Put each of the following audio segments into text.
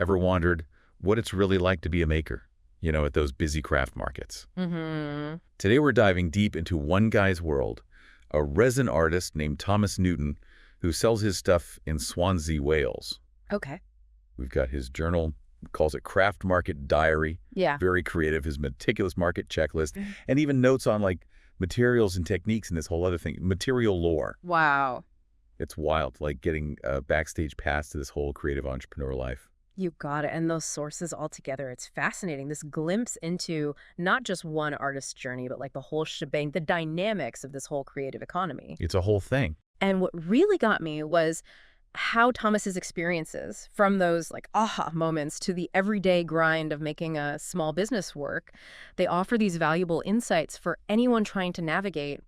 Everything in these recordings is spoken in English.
Ever wondered what it's really like to be a maker? At those busy craft markets. Mm-hmm. Today we're diving deep into one guy's world, a resin artist named Thomas Newton who sells his stuff in Swansea, Wales. Okay. We've got his journal, calls it Craft Market Diary. Yeah. Very creative, his meticulous market checklist, and even notes on materials and techniques and this whole other thing, material lore. Wow. It's wild, getting a backstage pass to this whole creative entrepreneur life. You got it. And those sources all together, it's fascinating. This glimpse into not just one artist's journey, but like the whole shebang, the dynamics of this whole creative economy. It's a whole thing. And what really got me was how Thomas's experiences, from those like aha moments to the everyday grind of making a small business work, they offer these valuable insights for anyone trying to navigate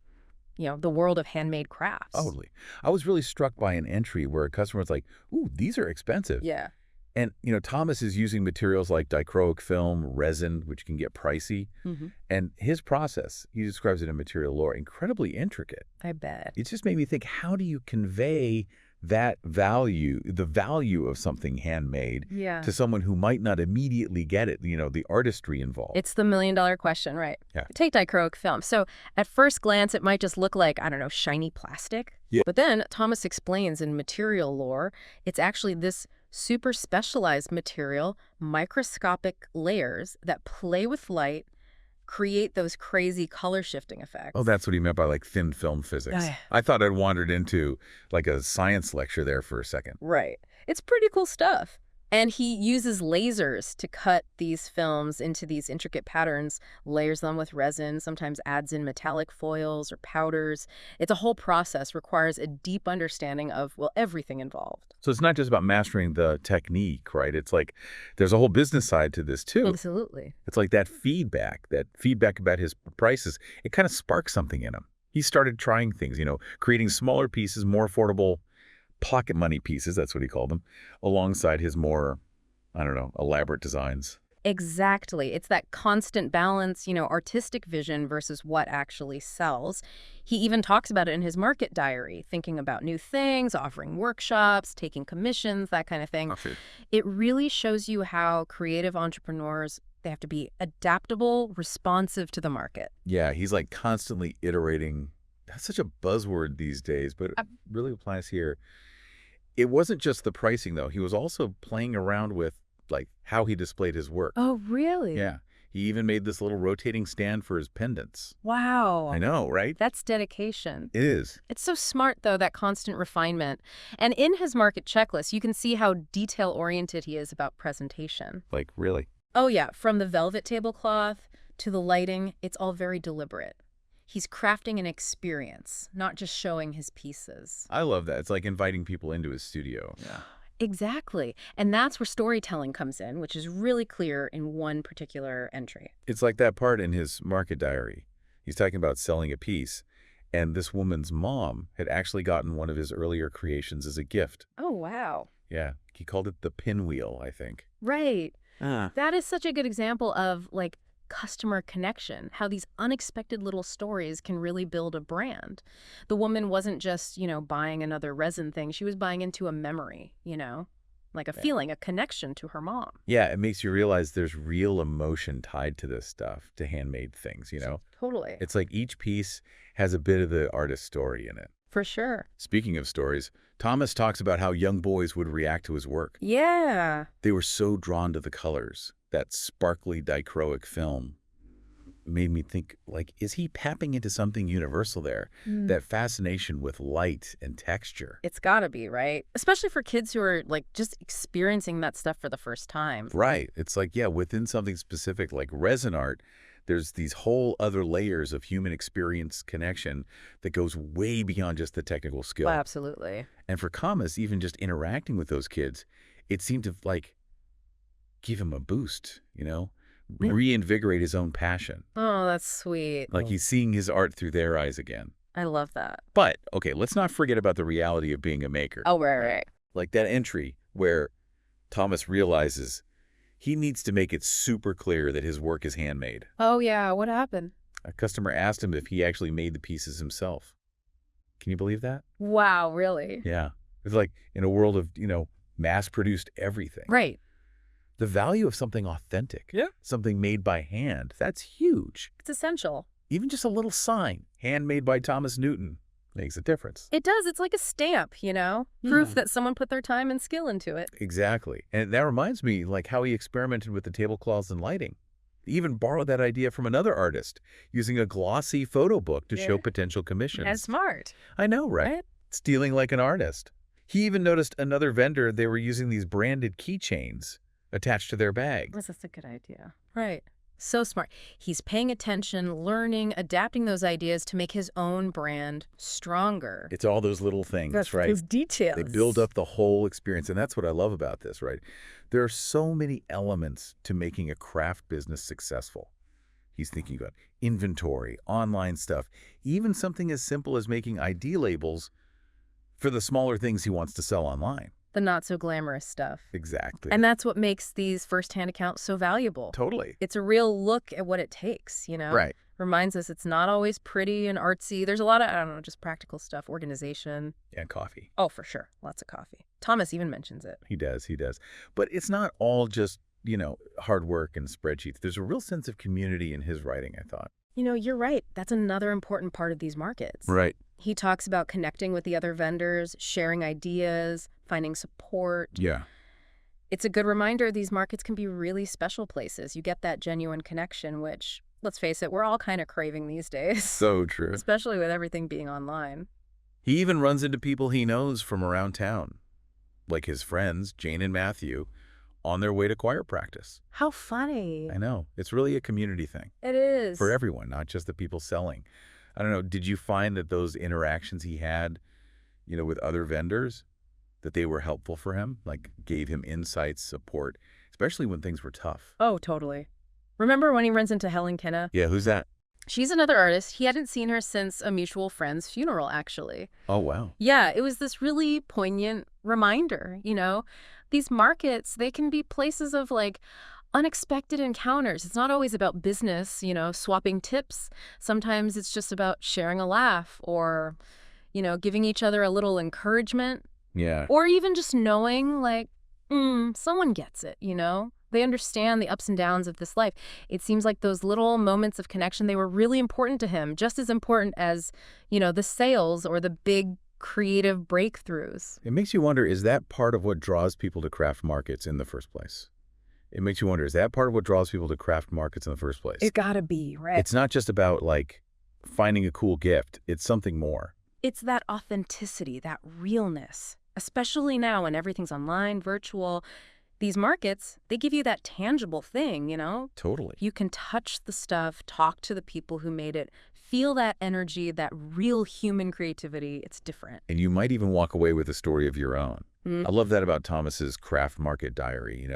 the world of handmade crafts. Totally. I was really struck by an entry where a customer was like, ooh, these are expensive. Yeah. And, Thomas is using materials like dichroic film, resin, which can get pricey. Mm-hmm. And his process, he describes it in material lore, incredibly intricate. I bet. It just made me think, how do you convey that value, the value of something handmade, to someone who might not immediately get it, the artistry involved? It's the million-dollar question, right? Yeah. Take dichroic film. So at first glance, it might just look like, I don't know, shiny plastic. Yeah. But then Thomas explains in material lore, it's actually this super specialized material, microscopic layers that play with light, create those crazy color shifting effects. Oh, that's what he meant by thin film physics. Yeah. I thought I'd wandered into a science lecture there for a second. Right. It's pretty cool stuff. And he uses lasers to cut these films into these intricate patterns, layers them with resin, sometimes adds in metallic foils or powders. It's a whole process, requires a deep understanding of, everything involved. So it's not just about mastering the technique, right? It's there's a whole business side to this too. Absolutely. It's that feedback about his prices, it kind of sparked something in him. He started trying things, creating smaller pieces, more affordable pocket money pieces, that's what he called them, alongside his more, elaborate designs. Exactly. It's that constant balance, artistic vision versus what actually sells. He even talks about it in his market diary, thinking about new things, offering workshops, taking commissions, that kind of thing. Okay. It really shows you how creative entrepreneurs, they have to be adaptable, responsive to the market. Yeah, he's constantly iterating. That's such a buzzword these days, but it really applies here. It wasn't just the pricing, though. He was also playing around with how he displayed his work. Oh, really? Yeah. He even made this little rotating stand for his pendants. Wow. I know, right? That's dedication. It is. It's so smart, though, that constant refinement. And in his market checklist, you can see how detail-oriented he is about presentation. Really? Oh, yeah. From the velvet tablecloth to the lighting, it's all very deliberate. He's crafting an experience, not just showing his pieces. I love that. It's like inviting people into his studio. Yeah. Exactly. And that's where storytelling comes in, which is really clear in one particular entry. It's like that part in his market diary. He's talking about selling a piece, and this woman's mom had actually gotten one of his earlier creations as a gift. Oh, wow. Yeah. He called it the pinwheel, I think. Right. That is such a good example of customer connection, how these unexpected little stories can really build a brand. The woman wasn't just, buying another resin thing. She was buying into a memory, like a feeling, a connection to her mom. Yeah, it makes you realize there's real emotion tied to this stuff, to handmade things, Totally. It's each piece has a bit of the artist's story in it. For sure. Speaking of stories, Thomas talks about how young boys would react to his work. Yeah. They were so drawn to the colors. That sparkly dichroic film made me think, is he tapping into something universal there? That fascination with light and texture. It's gotta be, right? Especially for kids who are just experiencing that stuff for the first time. Right. It's within something specific like resin art, there's these whole other layers of human experience connection that goes way beyond just the technical skill. Well, absolutely. And for Thomas, even just interacting with those kids, it seemed to give him a boost, reinvigorate his own passion. Oh, that's sweet. He's seeing his art through their eyes again. I love that. But, okay, let's not forget about the reality of being a maker. Oh, right. That entry where Thomas realizes he needs to make it super clear that his work is handmade. Oh, yeah. What happened? A customer asked him if he actually made the pieces himself. Can you believe that? Wow, really? Yeah. It's in a world of, mass-produced everything. Right. The value of something authentic, something made by hand, that's huge. It's essential. Even just a little sign, handmade by Thomas Newton, makes a difference. It does. It's like a stamp, proof that someone put their time and skill into it. Exactly. And that reminds me, like how he experimented with the tablecloths and lighting. He even borrowed that idea from another artist, using a glossy photo book to show potential commissions. That's smart. I know, right? Stealing like an artist. He even noticed another vendor, they were using these branded keychains attached to their bags. That's a good idea. Right. So smart. He's paying attention, learning, adapting those ideas to make his own brand stronger. It's all those little things, right? Those details. They build up the whole experience, and that's what I love about this, right? There are so many elements to making a craft business successful. He's thinking about inventory, online stuff, even something as simple as making ID labels for the smaller things he wants to sell online. The not-so-glamorous stuff. Exactly. And that's what makes these first-hand accounts so valuable. Totally. It's a real look at what it takes, Right. Reminds us it's not always pretty and artsy. There's a lot of, I don't know, just practical stuff, organization. And coffee. Oh, for sure. Lots of coffee. Thomas even mentions it. He does. But it's not all just, hard work and spreadsheets. There's a real sense of community in his writing, I thought. You're right. That's another important part of these markets. Right. He talks about connecting with the other vendors, sharing ideas, finding support. Yeah. It's a good reminder these markets can be really special places. You get that genuine connection, which, let's face it, we're all kind of craving these days. So true. Especially with everything being online. He even runs into people he knows from around town, like his friends, Jane and Matthew, on their way to choir practice. How funny. I know. It's really a community thing. It is. For everyone, not just the people selling. I don't know, did you find that those interactions he had, with other vendors, that they were helpful for him? Like, gave him insights, support, especially when things were tough? Oh, totally. Remember when he runs into Helen Kenna? Yeah, who's that? She's another artist. He hadn't seen her since a mutual friend's funeral, actually. Oh, wow. Yeah, it was this really poignant reminder, These markets, they can be places of, unexpected encounters. It's not always about business, swapping tips. Sometimes it's just about sharing a laugh or, giving each other a little encouragement. Yeah. Or even just knowing, someone gets it, They understand the ups and downs of this life. It seems like those little moments of connection, they were really important to him, just as important as, the sales or the big creative breakthroughs. It makes you wonder, is that part of what draws people to craft markets in the first place? It makes you wonder, is that part of what draws people to craft markets in the first place? It gotta be, right? It's not just about, finding a cool gift. It's something more. It's that authenticity, that realness, especially now when everything's online, virtual. These markets, they give you that tangible thing, Totally. You can touch the stuff, talk to the people who made it, feel that energy, that real human creativity. It's different. And you might even walk away with a story of your own. I love that about Thomas's craft market diary.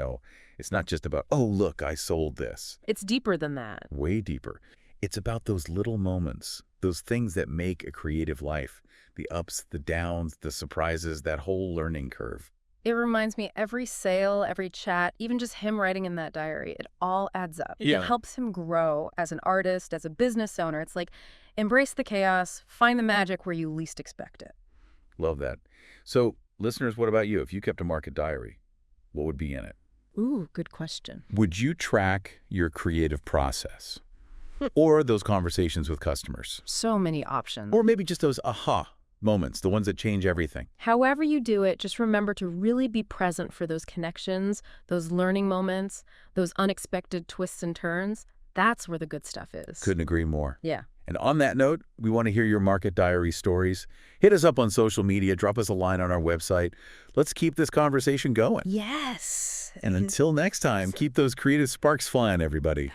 It's not just about, oh, look, I sold this. It's deeper than that. Way deeper. It's about those little moments, those things that make a creative life, the ups, the downs, the surprises, that whole learning curve. It reminds me, every sale, every chat, even just him writing in that diary, it all adds up. Yeah. It helps him grow as an artist, as a business owner. It's like, embrace the chaos, find the magic where you least expect it. Love that. So, listeners, what about you? If you kept a market diary, what would be in it? Ooh, good question. Would you track your creative process or those conversations with customers? So many options. Or maybe just those aha moments, the ones that change everything. However you do it, just remember to really be present for those connections, those learning moments, those unexpected twists and turns. That's where the good stuff is. Couldn't agree more. Yeah. And on that note, we want to hear your market diary stories. Hit us up on social media. Drop us a line on our website. Let's keep this conversation going. Yes. And until next time, keep those creative sparks flying, everybody.